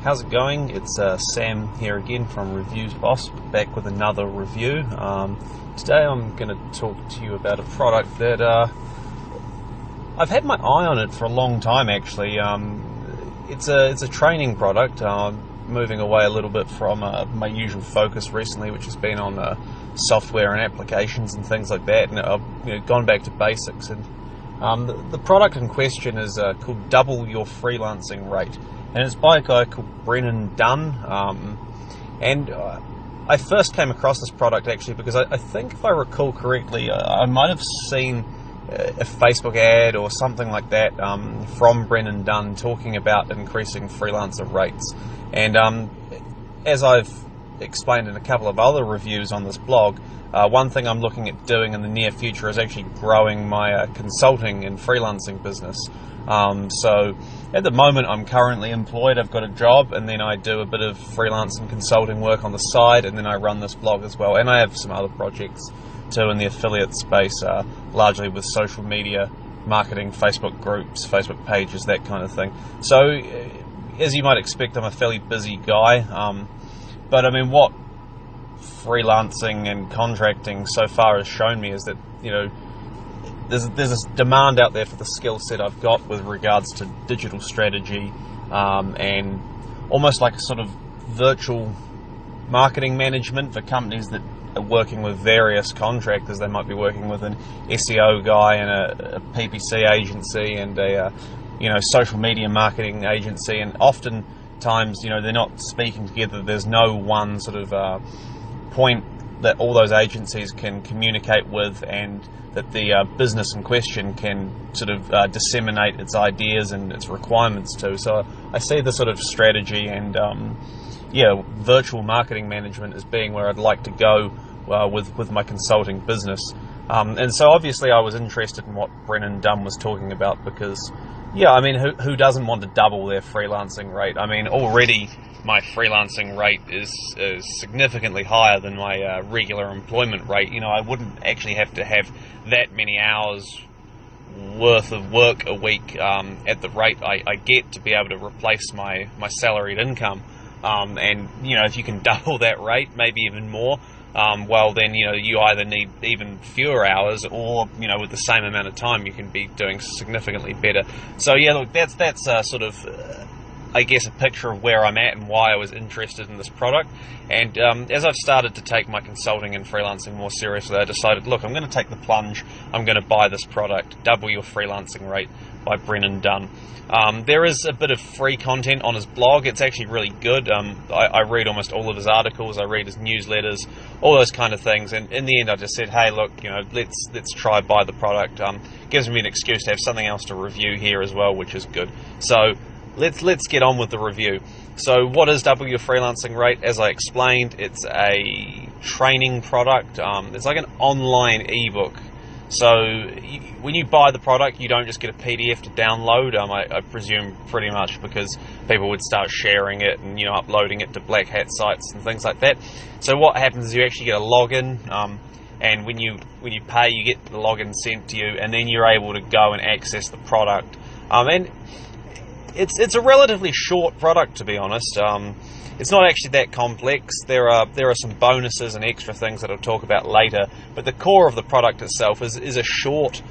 How's it going? It's Sam here again from Reviews Boss, back with another review. Today I'm going to talk to you about a product that I've had my eye on it for a long time actually. It's a training product, moving away a little bit from my usual focus recently, which has been on software and applications and things like that, and I've gone back to basics. And the product in question is called Double Your Freelancing Rate. And it's by a guy called Brennan Dunn, and I first came across this product actually because I think, if I recall correctly, I might have seen a Facebook ad or something like that from Brennan Dunn talking about increasing freelancer rates. And as I've explained in a couple of other reviews on this blog, one thing I'm looking at doing in the near future is actually growing my consulting and freelancing business. So at the moment I'm currently employed. I've got a job, and then I do a bit of freelance and consulting work on the side, and then I run this blog as well, and I have some other projects too in the affiliate space, largely with social media marketing, Facebook groups, Facebook pages, that kind of thing. So as you might expect, I'm a fairly busy guy, but I mean, what freelancing and contracting so far has shown me is that, there's this demand out there for the skill set I've got with regards to digital strategy, and almost like a sort of virtual marketing management for companies that are working with various contractors. They might be working with an SEO guy and a PPC agency and a social media marketing agency, and oftentimes they're not speaking together. There's no one sort of point that all those agencies can communicate with, and that the business in question can sort of disseminate its ideas and its requirements to. So I see the sort of strategy and virtual marketing management as being where I'd like to go with my consulting business. And so obviously I was interested in what Brennan Dunn was talking about, because who doesn't want to double their freelancing rate? I mean, already my freelancing rate is significantly higher than my regular employment rate. I wouldn't actually have to have that many hours worth of work a week at the rate I get to be able to replace my salaried income. And if you can double that rate, maybe even more, well then you either need even fewer hours, or with the same amount of time you can be doing significantly better. So look, that's sort of I guess a picture of where I'm at and why I was interested in this product. And as I've started to take my consulting and freelancing more seriously, I decided, look, I'm going to take the plunge. I'm going to buy this product, Double Your Freelancing Rate by Brennan Dunn. There is a bit of free content on his blog. It's actually really good. I read almost all of his articles. I read his newsletters, all those kind of things. And in the end, I just said, hey, look, let's try buy the product. Gives me an excuse to have something else to review here as well, which is good. So let's get on with the review. So what is Double Your Freelancing Rate? As I explained, it's a training product. It's like an online ebook. So when you buy the product, you don't just get a PDF to download. I presume pretty much because people would start sharing it and uploading it to black hat sites and things like that. So what happens is you actually get a login, and when you pay, you get the login sent to you, and then you're able to go and access the product. And it's a relatively short product, to be honest. It's not actually that complex. There are some bonuses and extra things that I'll talk about later, but the core of the product itself is a short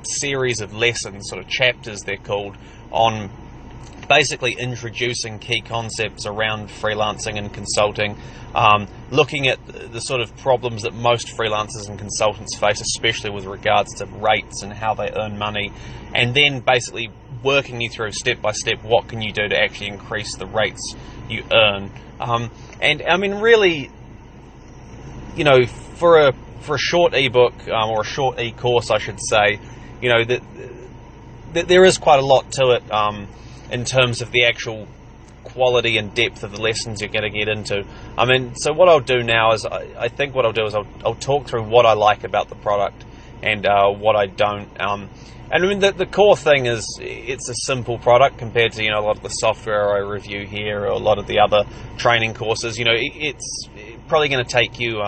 series of lessons, sort of chapters they're called, on basically introducing key concepts around freelancing and consulting, looking at the sort of problems that most freelancers and consultants face, especially with regards to rates and how they earn money, and then basically working you through step by step what can you do to actually increase the rates you earn. And I mean, really, for a short ebook, or a short e-course I should say, there is quite a lot to it in terms of the actual quality and depth of the lessons you're going to get into. I mean, so what I'll do now is I think what I'll do is I'll talk through what I like about the product and what I don't. And I mean, the core thing is it's a simple product compared to a lot of the software I review here, or a lot of the other training courses. It's probably going to take you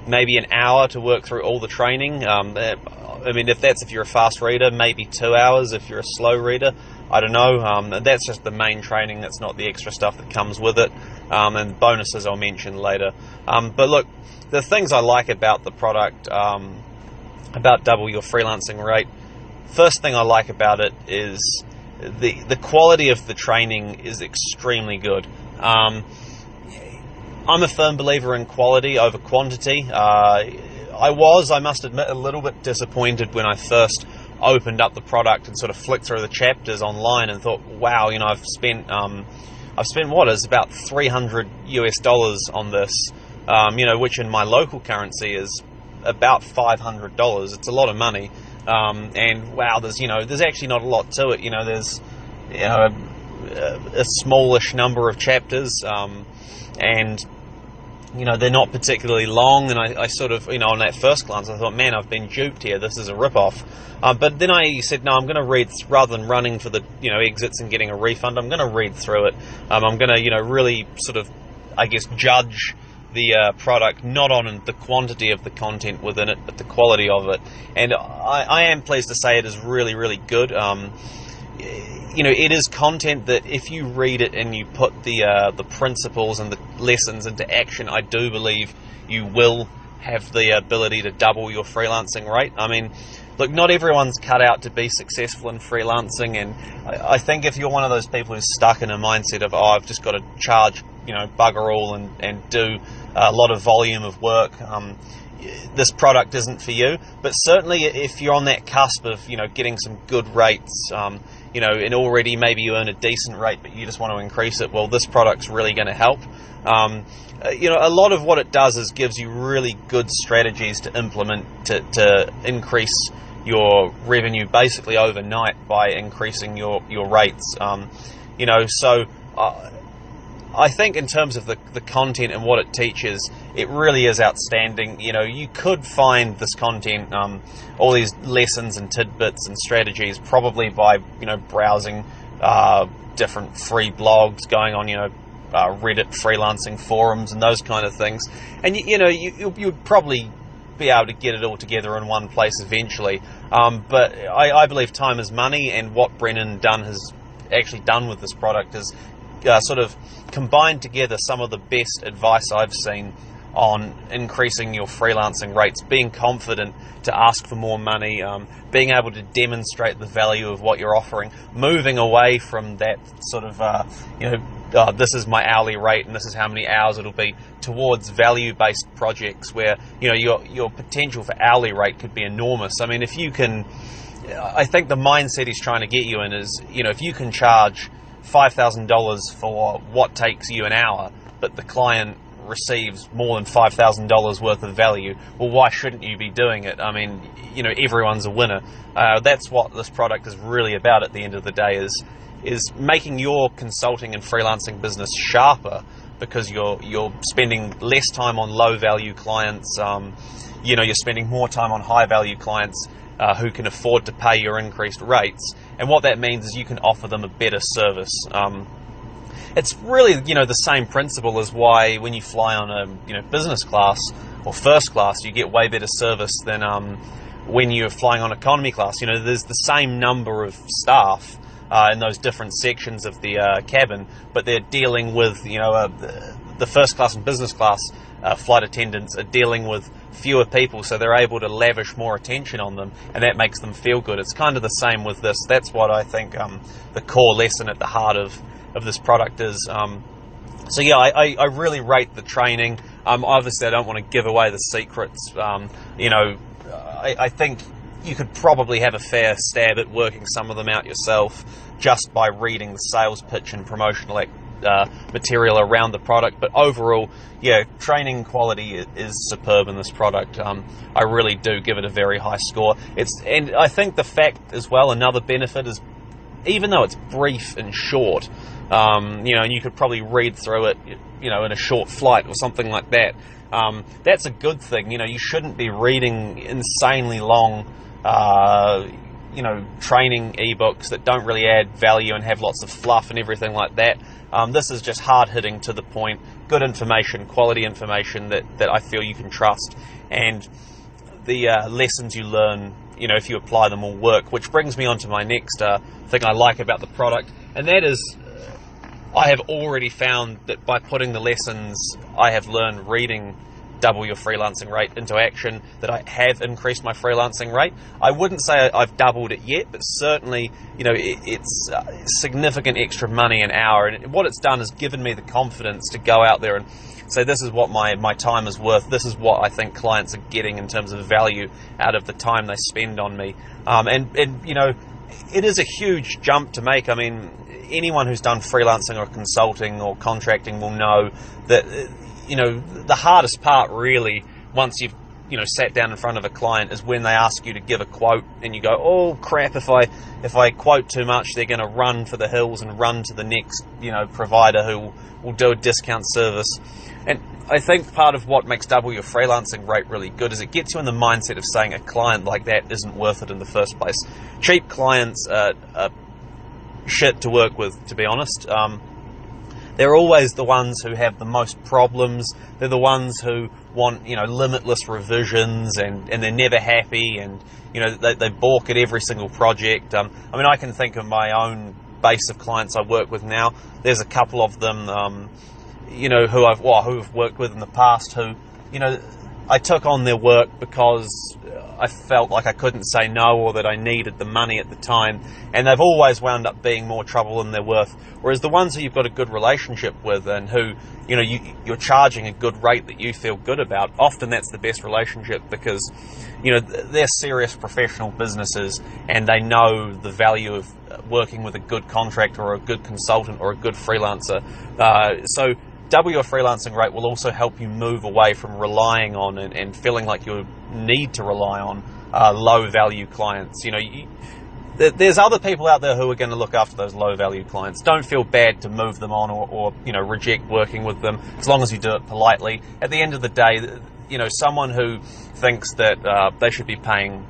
maybe an hour to work through all the training. I mean, if you're a fast reader, maybe 2 hours if you're a slow reader. I don't know. That's just the main training. That's not the extra stuff that comes with it, and bonuses I'll mention later. But look, the things I like about the product, about Double Your Freelancing Rate, first thing I like about it is the quality of the training is extremely good. I'm a firm believer in quality over quantity. I must admit, a little bit disappointed when I first opened up the product and sort of flicked through the chapters online and thought, wow, I've spent what is about $300 on this, which in my local currency is about $500. It's a lot of money, and wow, there's actually not a lot to it. There's a smallish number of chapters, and they're not particularly long, and I sort of, on that first glance, I thought, man, I've been duped here, this is a rip-off. But then I said, no, I'm going to read, rather than running for the, exits and getting a refund, I'm going to read through it. I'm going to, really sort of, I guess, judge the product, not on the quantity of the content within it, but the quality of it. And I am pleased to say it is really, really good. It is content that if you read it and you put the principles and the lessons into action, I do believe you will have the ability to double your freelancing rate. I mean, look, not everyone's cut out to be successful in freelancing, and I think if you're one of those people who's stuck in a mindset of, I've just got to charge, bugger all and do a lot of volume of work, this product isn't for you. But certainly if you're on that cusp of, getting some good rates, and already maybe you earn a decent rate, but you just want to increase it, well, this product's really going to help. A lot of what it does is gives you really good strategies to implement to increase your revenue basically overnight by increasing your rates. So I think in terms of the content and what it teaches, it really is outstanding. You could find this content, all these lessons and tidbits and strategies, probably by browsing different free blogs, going on Reddit freelancing forums and those kind of things, and you'd probably be able to get it all together in one place eventually. But I believe time is money, and what Brennan Dunn has actually done with this product is sort of combined together some of the best advice I've seen on increasing your freelancing rates, being confident to ask for more money, being able to demonstrate the value of what you're offering, moving away from that sort of, this is my hourly rate and this is how many hours it'll be, towards value-based projects where, your potential for hourly rate could be enormous. I mean, if you can, I think the mindset he's trying to get you in is, if you can charge $5,000 for what takes you an hour, but the client receives more than $5,000 worth of value, well, why shouldn't you be doing it? I mean, everyone's a winner. That's what this product is really about at the end of the day, is making your consulting and freelancing business sharper, because you're spending less time on low value clients. You're spending more time on high value clients who can afford to pay your increased rates. And what that means is you can offer them a better service. It's really, the same principle as why when you fly on a, business class or first class, you get way better service than when you're flying on economy class. There's the same number of staff in those different sections of the cabin, but they're dealing with, the first class and business class flight attendants are dealing with fewer people, so they're able to lavish more attention on them, and that makes them feel good. It's kind of the same with this. That's what I think the core lesson at the heart of this product is. So yeah, I really rate the training. Obviously, I don't want to give away the secrets. I think you could probably have a fair stab at working some of them out yourself just by reading the sales pitch and promotional material around the product. But overall, yeah, training quality is superb in this product. I really do give it a very high score. And I think the fact as well, another benefit is, even though it's brief and short, and you could probably read through it, in a short flight or something like that. That's a good thing. You shouldn't be reading insanely long, training ebooks that don't really add value and have lots of fluff and everything like that. This is just hard-hitting, to the point, good information, quality information that I feel you can trust. And the lessons you learn if you apply them, will work. Which brings me on to my next thing I like about the product, and that is I have already found that by putting the lessons I have learned reading Double Your Freelancing Rate into action, that I have increased my freelancing rate. I wouldn't say I've doubled it yet, but certainly, it's significant extra money an hour. And what it's done is given me the confidence to go out there and say, this is what my time is worth. This is what I think clients are getting in terms of value out of the time they spend on me. It is a huge jump to make. I mean, anyone who's done freelancing or consulting or contracting will know that the hardest part really, once you've sat down in front of a client, is when they ask you to give a quote and you go, oh crap, if I quote too much, they're going to run for the hills and run to the next provider who will do a discount service. And I think part of what makes Double Your Freelancing Rate really good is it gets you in the mindset of saying a client like that isn't worth it in the first place. Cheap clients are shit to work with, to be honest. They're always the ones who have the most problems. They're the ones who want, limitless revisions, and they're never happy, and, they balk at every single project. I can think of my own base of clients I work with now. There's a couple of them, who I've worked with in the past who, I took on their work because I felt like I couldn't say no, or that I needed the money at the time, and they've always wound up being more trouble than they're worth. Whereas the ones who you've got a good relationship with and who you're charging a good rate that you feel good about, often that's the best relationship, because they're serious professional businesses and they know the value of working with a good contractor or a good consultant or a good freelancer. So Double Your Freelancing Rate will also help you move away from relying on and feeling like you need to rely on low-value clients. There's other people out there who are going to look after those low-value clients. Don't feel bad to move them on or reject working with them, as long as you do it politely. At the end of the day, someone who thinks that they should be paying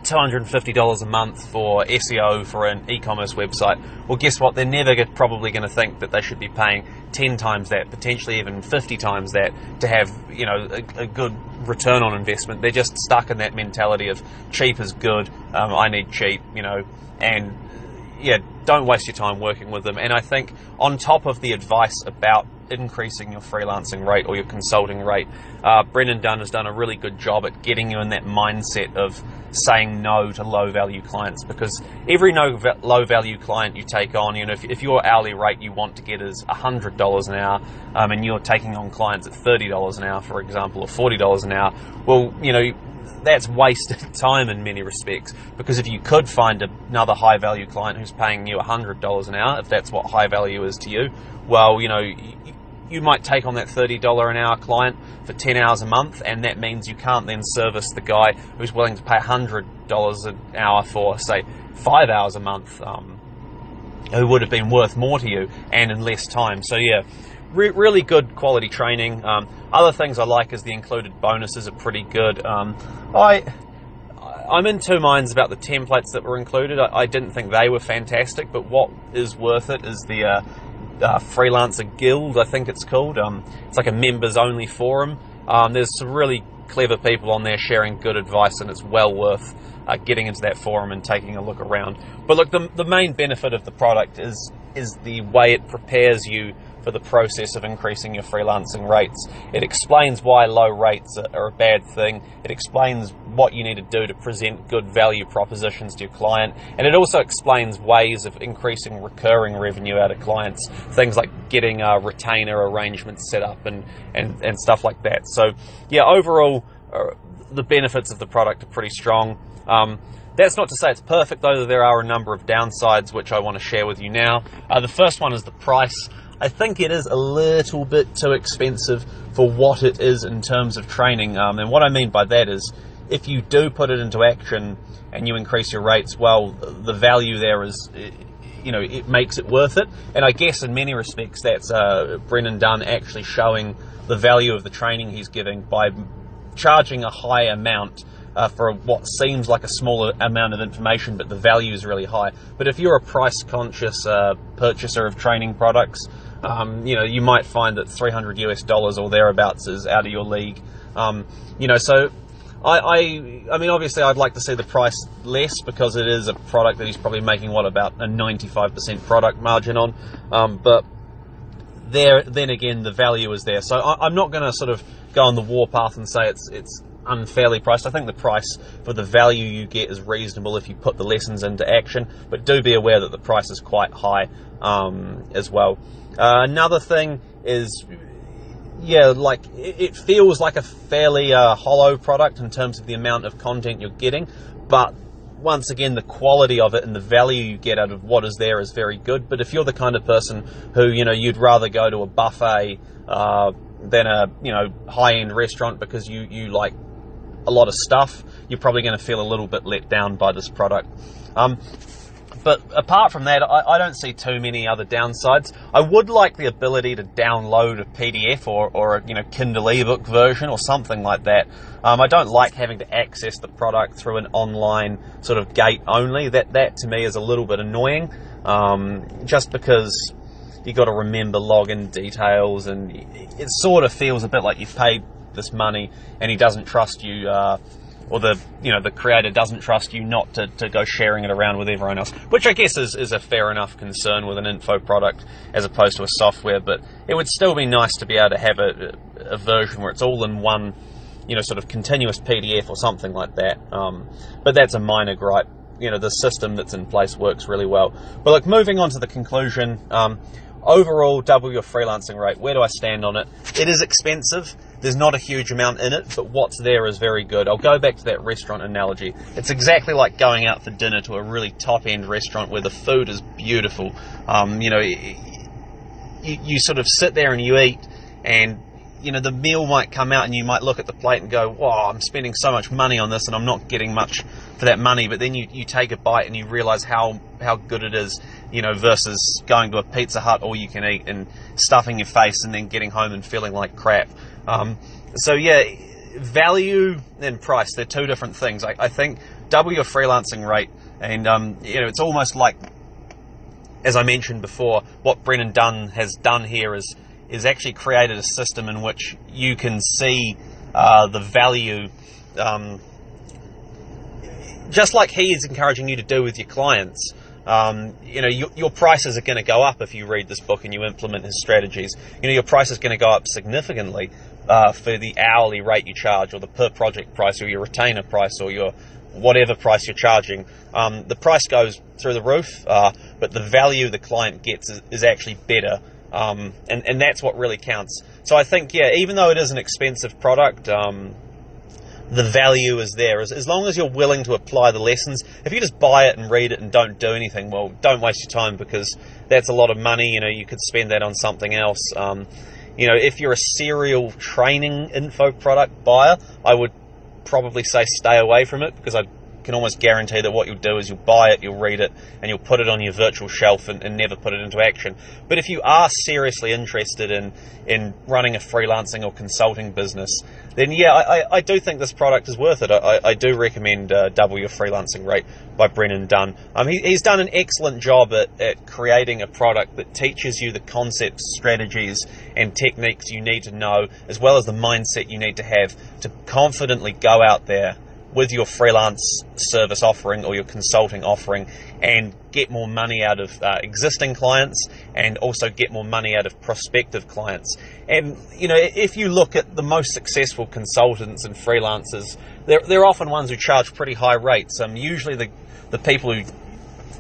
$250 a month for SEO for an e-commerce website, well, guess what? They're never probably going to think that they should be paying 10 times that, potentially even 50 times that, to have a good return on investment. They're just stuck in that mentality of cheap is good, I need cheap, and yeah, don't waste your time working with them. And I think on top of the advice about increasing your freelancing rate or your consulting rate, Brennan Dunn has done a really good job at getting you in that mindset of saying no to low-value clients, because every low-value client you take on, if your hourly rate you want to get is $100 an hour, and you're taking on clients at $30 an hour, for example, or $40 an hour, well, that's wasted time in many respects, because if you could find another high-value client who's paying you $100 an hour, if that's what high value is to you, well, you might take on that $30 an hour client for 10 hours a month, and that means you can't then service the guy who's willing to pay $100 an hour for, say, 5 hours a month, who would have been worth more to you and in less time. So yeah, really good quality training. Other things I like is the included bonuses are pretty good. I'm in two minds about the templates that were included. I didn't think they were fantastic, but what is worth it is the Freelancer Guild, I think it's called. It's like a members-only forum. There's some really clever people on there sharing good advice, and it's well worth getting into that forum and taking a look around. But look, the main benefit of the product is the way it prepares you for the process of increasing your freelancing rates. It explains why low rates are a bad thing. It explains what you need to do to present good value propositions to your client. And it also explains ways of increasing recurring revenue out of clients. Things like getting retainer arrangements set up and stuff like that. So yeah, overall, the benefits of the product are pretty strong. That's not to say it's perfect, though. There are a number of downsides which I want to share with you now. The first one is the price. I think it is a little bit too expensive for what it is in terms of training. And what I mean by that is, if you do put it into action and you increase your rates, well, the value there is, it makes it worth it. And I guess in many respects, that's Brennan Dunn actually showing the value of the training he's giving by charging a high amount for what seems like a smaller amount of information, but the value is really high. But if you're a price-conscious purchaser of training products, you might find that $300 US or thereabouts is out of your league. So I mean, obviously, I'd like to see the price less because it is a product that he's probably making about a 95% product margin on. But then again, the value is there. So I'm not going to sort of go on the warpath and say it's unfairly priced. I think the price for the value you get is reasonable if you put the lessons into action, but do be aware that the price is quite high as well. Another thing is, yeah, like it feels like a fairly hollow product in terms of the amount of content you're getting, but once again, the quality of it and the value you get out of what is there is very good. But if you're the kind of person who, you'd rather go to a buffet than a, high-end restaurant because you like a lot of stuff, you're probably going to feel a little bit let down by this product. But apart from that, I don't see too many other downsides. I would like the ability to download a PDF or a Kindle ebook version or something like that. I don't like having to access the product through an online sort of gate only. That to me is a little bit annoying, just because you got to remember login details, and it sort of feels a bit like you've paid this money and he doesn't trust you, or the creator doesn't trust you not to go sharing it around with everyone else, which I guess is a fair enough concern with an info product as opposed to a software. But it would still be nice to be able to have a version where it's all in one, sort of continuous PDF or something like that. But that's a minor gripe. The system that's in place works really well. But look, moving on to the conclusion, overall, Double Your Freelancing Rate, where do I stand on it? It is expensive. There's not a huge amount in it, but what's there is very good. I'll go back to that restaurant analogy. It's exactly like going out for dinner to a really top-end restaurant where the food is beautiful. You sort of sit there and you eat, and the meal might come out and you might look at the plate and go, wow, I'm spending so much money on this and I'm not getting much for that money. But then you take a bite and you realize how good it is, versus going to a Pizza Hut all you can eat and stuffing your face and then getting home and feeling like crap. So yeah, value and price, they're two different things. I think Double Your Freelancing Rate, and it's almost like, as I mentioned before, what Brennan Dunn has done here is actually created a system in which you can see the value, just like he is encouraging you to do with your clients. Your prices are going to go up if you read this book and you implement his strategies. Your price is going to go up significantly for the hourly rate you charge, or the per project price, or your retainer price, or your whatever price you're charging. The price goes through the roof, but the value the client gets is actually better. And that's what really counts. So I think, yeah, even though it is an expensive product, the value is there. As long as you're willing to apply the lessons. If you just buy it and read it and don't do anything, well, don't waste your time, because that's a lot of money. You could spend that on something else. If you're a serial training info product buyer, I would probably say stay away from it, because I can almost guarantee that what you'll do is you'll buy it, you'll read it, and you'll put it on your virtual shelf and never put it into action. But if you are seriously interested in running a freelancing or consulting business, then yeah, I do think this product is worth it. I do recommend Double Your Freelancing Rate by Brennan Dunn. He's done an excellent job at creating a product that teaches you the concepts, strategies, and techniques you need to know, as well as the mindset you need to have to confidently go out there with your freelance service offering or your consulting offering and get more money out of existing clients, and also get more money out of prospective clients. And if you look at the most successful consultants and freelancers, they're often ones who charge pretty high rates. Usually the people who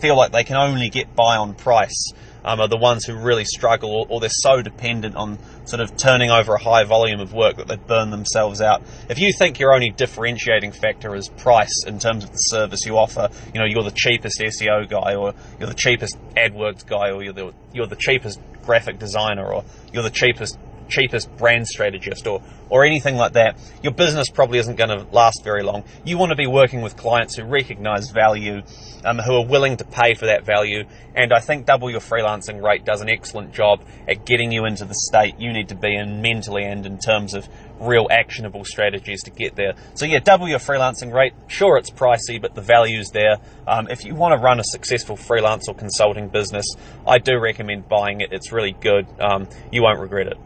feel like they can only get by on price are the ones who really struggle, or they're so dependent on sort of turning over a high volume of work that they burn themselves out. If you think your only differentiating factor is price in terms of the service you offer, you're the cheapest SEO guy, or you're the cheapest AdWords guy, or you're the cheapest graphic designer, or you're the cheapest brand strategist, or anything like that, your business probably isn't going to last very long. You want to be working with clients who recognize value, who are willing to pay for that value. And I think Double Your Freelancing Rate does an excellent job at getting you into the state you need to be in mentally, and in terms of real actionable strategies to get there. So yeah, Double Your Freelancing Rate. Sure, it's pricey, but the value's there. If you want to run a successful freelance or consulting business, I do recommend buying it. It's really good. You won't regret it.